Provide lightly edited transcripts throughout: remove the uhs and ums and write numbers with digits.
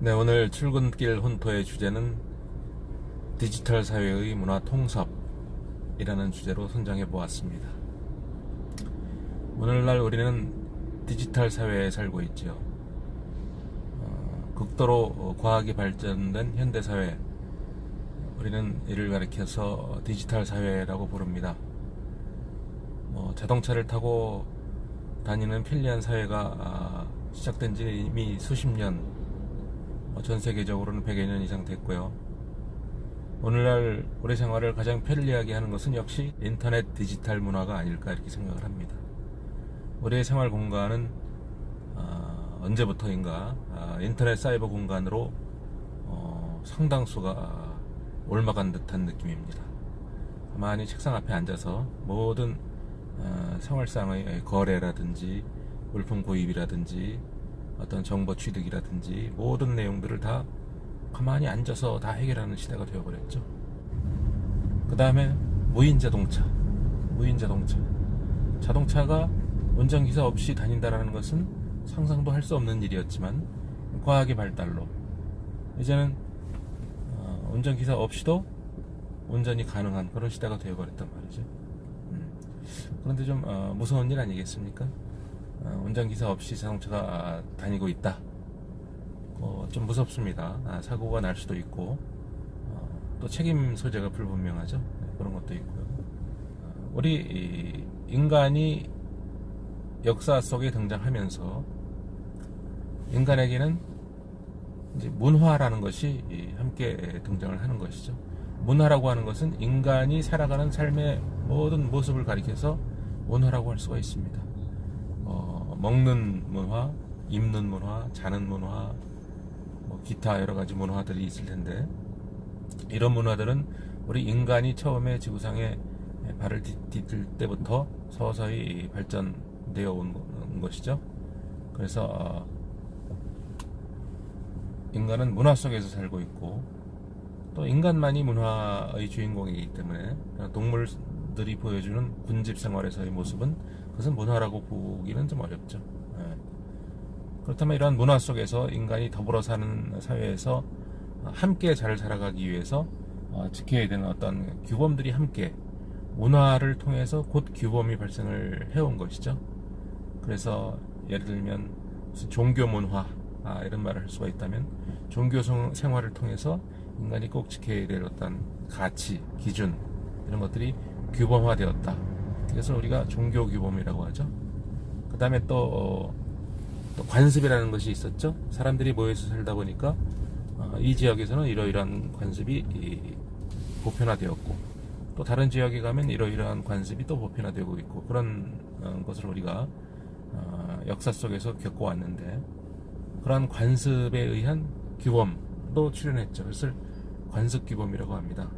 네, 오늘 출근길 혼토의 주제는 디지털 사회의 문화 통섭이라는 주제로 선정해 보았습니다. 오늘날 우리는 디지털 사회에 살고 있죠. 극도로 과학이 발전된 현대 사회, 우리는 이를 가리켜서 디지털 사회라고 부릅니다. 자동차를 타고 다니는 편리한 사회가 시작된 지 이미 수십 년, 전 세계적으로는 100여 년 이상 됐고요. 오늘날 우리 생활을 가장 편리하게 하는 것은 역시 인터넷 디지털 문화가 아닐까 이렇게 생각을 합니다. 우리의 생활 공간은 언제부터인가 인터넷 사이버 공간으로 상당수가 옮아간 듯한 느낌입니다. 가만히 책상 앞에 앉아서 모든 생활상의 거래라든지 물품 구입이라든지 어떤 정보 취득이라든지 모든 내용들을 다 가만히 앉아서 다 해결하는 시대가 되어버렸죠. 그 다음에 무인 자동차. 자동차가 운전기사 없이 다닌다는 것은 상상도 할 수 없는 일이었지만 과학의 발달로 이제는 운전기사 없이도 운전이 가능한 그런 시대가 되어버렸단 말이죠. 그런데 좀 무서운 일 아니겠습니까? 운전기사 없이 자동차가 다니고 있다. 좀 무섭습니다. 사고가 날 수도 있고 또 책임 소재가 불분명하죠. 그런 것도 있고요. 우리 인간이 역사 속에 등장하면서 인간에게는 이제 문화라는 것이 함께 등장을 하는 것이죠. 문화라고 하는 것은 인간이 살아가는 삶의 모든 모습을 가리켜서 문화라고 할 수가 있습니다. 먹는 문화, 입는 문화, 자는 문화, 기타 여러 가지 문화들이 있을 텐데, 이런 문화들은 우리 인간이 처음에 지구상에 발을 디딜 때부터 서서히 발전되어 온 것이죠. 그래서 인간은 문화 속에서 살고 있고, 또 인간만이 문화의 주인공이기 때문에 동물들이 보여주는 군집 생활에서의 모습은 그것은 문화라고 보기는 좀 어렵죠. 그렇다면 이러한 문화 속에서 인간이 더불어 사는 사회에서 함께 잘 살아가기 위해서 지켜야 되는 어떤 규범들이 함께 문화를 통해서 곧 규범이 발생을 해온 것이죠. 그래서 예를 들면 무슨 종교 문화 이런 말을 할 수가 있다면, 종교 생활을 통해서 인간이 꼭 지켜야 될 어떤 가치, 기준 이런 것들이 규범화되었다. 그래서 우리가 종교 규범이라고 하죠. 그 다음에 또 관습이라는 것이 있었죠. 사람들이 모여서 살다 보니까 이 지역에서는 이러이러한 관습이 보편화되었고, 또 다른 지역에 가면 이러이러한 관습이 또 보편화되고 있고, 그런 것을 우리가 역사 속에서 겪어왔는데, 그러한 관습에 의한 규범도 출현했죠. 그것을 관습규범이라고 합니다.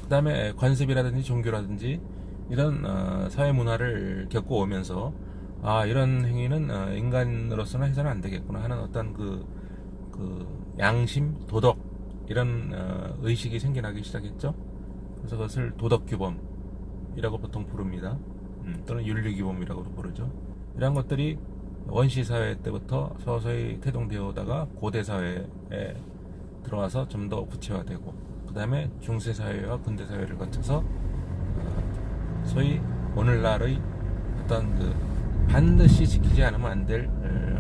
그 다음에 관습이라든지 종교라든지 이런 사회 문화를 겪어오면서 이런 행위는 인간으로서는 해서는 안 되겠구나 하는 어떤 그 양심, 도덕 이런 의식이 생겨나기 시작했죠. 그래서 그것을 도덕규범이라고 보통 부릅니다. 또는 윤리규범이라고도 부르죠. 이런 것들이 원시사회 때부터 서서히 태동되어 오다가 고대사회에 들어와서 좀 더 구체화되고, 그 다음에 중세사회와 근대사회를 거쳐서 소위 오늘날의 어떤 반드시 지키지 않으면 안 될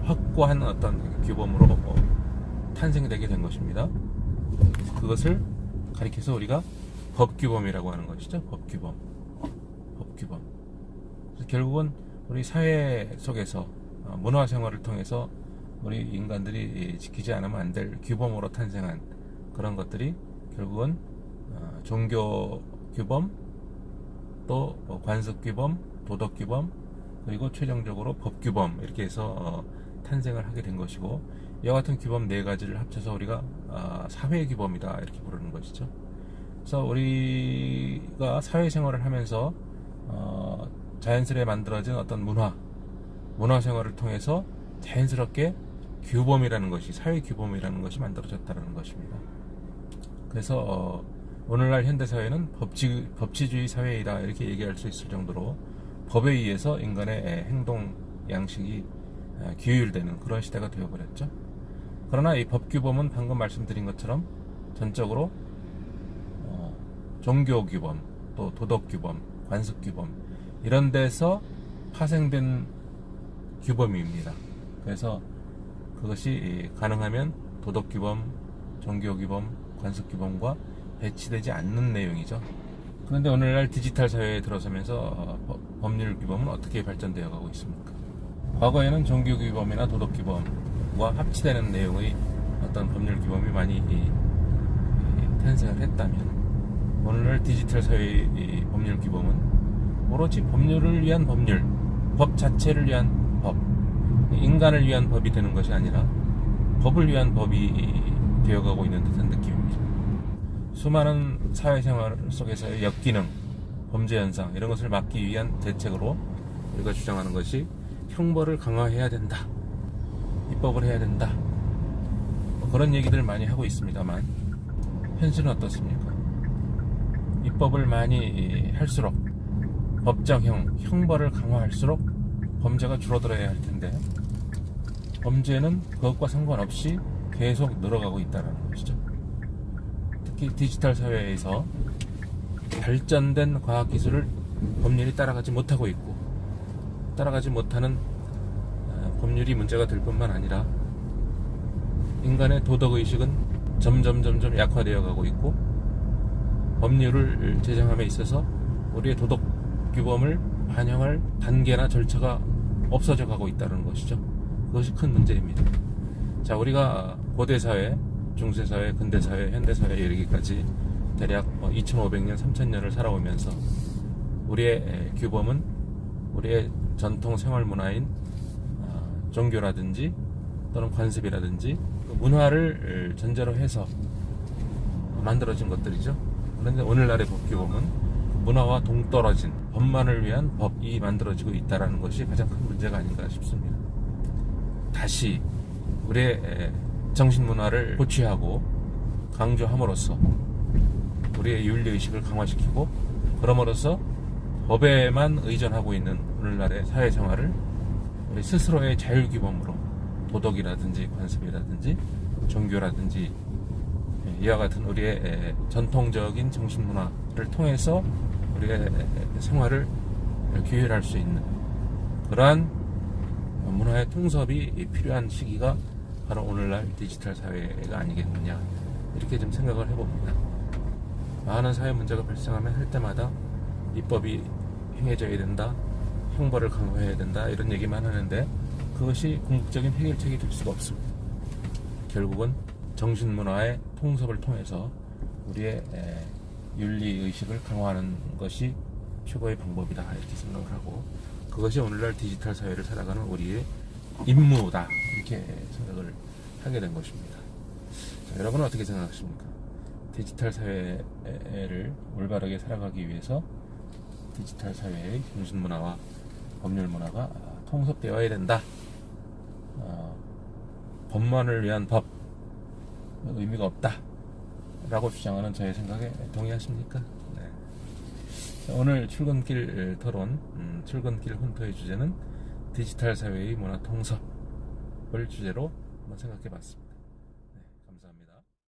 확고한 어떤 규범으로 탄생되게 된 것입니다. 그것을 가리켜서 우리가 법규범이라고 하는 것이죠. 법규범. 그래서 결국은 우리 사회 속에서 문화 생활을 통해서 우리 인간들이 지키지 않으면 안 될 규범으로 탄생한 그런 것들이 결국은 종교 규범, 또 관습 규범, 도덕 규범, 그리고 최종적으로 법 규범, 이렇게 해서 탄생을 하게 된 것이고, 이와 같은 규범 4가지를 합쳐서 우리가 사회 규범이다 이렇게 부르는 것이죠. 그래서 우리가 사회생활을 하면서 자연스레 만들어진 어떤 문화 생활을 통해서 자연스럽게 규범이라는 것이, 사회 규범이라는 것이 만들어졌다는 것입니다. 그래서 오늘날 현대사회는 법치주의 사회이다 이렇게 얘기할 수 있을 정도로 법에 의해서 인간의 행동 양식이 규율되는 그런 시대가 되어버렸죠. 그러나 이 법규범은 방금 말씀드린 것처럼 전적으로 종교규범, 또 도덕규범, 관습규범 이런 데서 파생된 규범입니다. 그래서 그것이 가능하면 도덕규범, 종교규범, 관습규범과 배치되지 않는 내용이죠. 그런데 오늘날 디지털 사회에 들어서면서 법률 규범은 어떻게 발전되어 가고 있습니까? 과거에는 종교규범이나 도덕규범과 합치되는 내용의 어떤 법률 규범이 많이 탄생을 했다면, 오늘날 디지털 사회의 법률 규범은 오로지 법률을 위한 법률, 법 자체를 위한 법, 인간을 위한 법이 되는 것이 아니라 법을 위한 법이 되어가고 있는 듯한 느낌입니다. 수많은 사회생활 속에서의 역기능, 범죄 현상 이런 것을 막기 위한 대책으로 우리가 주장하는 것이 형벌을 강화해야 된다, 입법을 해야 된다, 그런 얘기들 많이 하고 있습니다만 현실은 어떻습니까? 입법을 많이 할수록, 법정형, 형벌을 강화할수록 범죄가 줄어들어야 할 텐데 범죄는 그것과 상관없이 계속 늘어가고 있다는 것이죠. 특히 디지털 사회에서 발전된 과학기술을 법률이 따라가지 못하고 있고, 따라가지 못하는 법률이 문제가 될 뿐만 아니라 인간의 도덕의식은 점점 약화되어 가고 있고, 법률을 제정함에 있어서 우리의 도덕 규범을 반영할 단계나 절차가 없어져 가고 있다는 것이죠. 그것이 큰 문제입니다. 자, 우리가 고대사회, 중세사회, 근대사회, 현대사회에 이르기까지 대략 2500년, 3000년을 살아오면서 우리의 규범은 우리의 전통 생활문화인 종교라든지 또는 관습이라든지 문화를 전제로 해서 만들어진 것들이죠. 그런데 오늘날의 법규범은 문화와 동떨어진 법만을 위한 법이 만들어지고 있다는 것이 가장 큰 문제가 아닌가 싶습니다. 다시 우리의 정신문화를 고취하고 강조함으로써 우리의 윤리의식을 강화시키고, 그럼으로써 법에만 의존하고 있는 오늘날의 사회생활을 우리 스스로의 자율규범으로 도덕이라든지 관습이라든지 종교라든지 이와 같은 우리의 전통적인 정신문화를 통해서 우리의 생활을 규율할 수 있는 그러한 문화의 통섭이 필요한 시기가 바로 오늘날 디지털 사회가 아니겠느냐, 이렇게 좀 생각을 해봅니다. 많은 사회 문제가 발생하면 할 때마다 입법이 행해져야 된다, 형벌을 강화해야 된다, 이런 얘기만 하는데 그것이 궁극적인 해결책이 될 수가 없습니다. 결국은 정신문화의 통섭을 통해서 우리의 윤리의식을 강화하는 것이 최고의 방법이다, 이렇게 생각을 하고, 그것이 오늘날 디지털 사회를 살아가는 우리의 임무다, 이렇게 생각을 하게 된 것입니다. 자, 여러분은 어떻게 생각하십니까? 디지털 사회를 올바르게 살아가기 위해서 디지털 사회의 정신문화와 법률문화가 통섭되어야 된다, 법만을 위한 법 의미가 없다 라고 주장하는 저의 생각에 동의하십니까? 네. 자, 오늘 출근길 토론, 출근길 훈토의 주제는 디지털 사회의 문화 통섭을 주제로 한번 생각해 봤습니다.